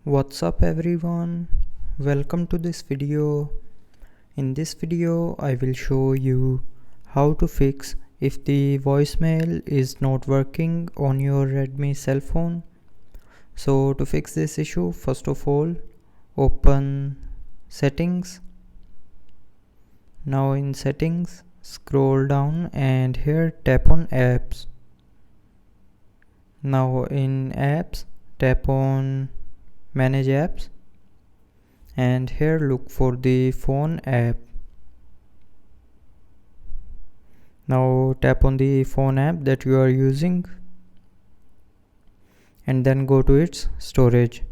What's up everyone, welcome to this video. In this video I will show you how to fix if the voicemail is not working on your Redmi cell phone. So to fix this issue, first of all open settings. Now in settings scroll down and here tap on apps. Now in apps tap on manage apps and here look for the phone app. Now tap on the phone app that you are using and then go to its storage.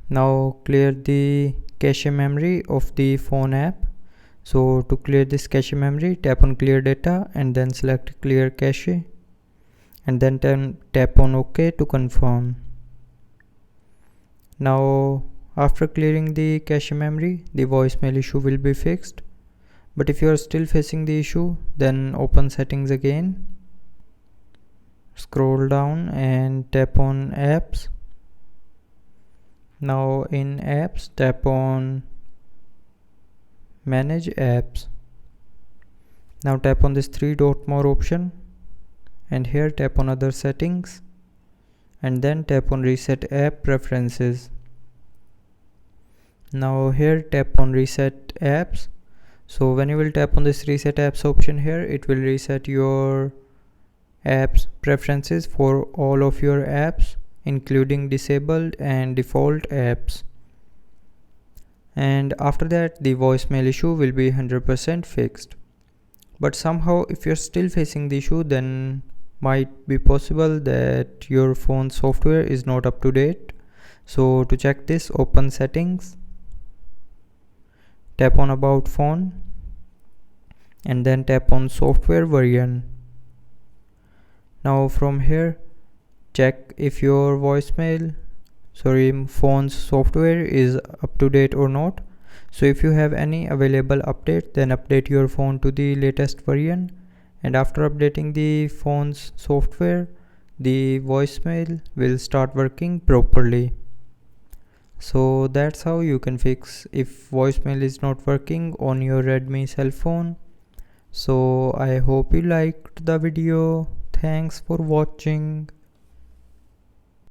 Now clear the cache memory of the phone app. So to clear this cache memory, tap on clear data and then select clear cache and then tap on OK to confirm. Now after clearing the cache memory, the voicemail issue will be fixed. But if you are still facing the issue, then open settings again. Scroll down and tap on apps. Now in apps tap on manage apps. Now tap on this three dot more option and here tap on other settings and then tap on reset app preferences. Now here tap on reset apps. So when you will tap on this reset apps option here, it will reset your apps preferences for all of your apps including disabled and default apps. And after that the voicemail issue will be 100% fixed. But somehow if you're still facing the issue, then might be possible that your phone software is not up to date. So to check this, open settings, tap on about phone and then tap on software version. Now from here check if your phone's software is up to date or not. So if you have any available update, then update your phone to the latest version, and after updating the phone's software, the voicemail will start working properly. So that's how you can fix if voicemail is not working on your Redmi cell phone. So I hope you liked the video. Thanks for watching.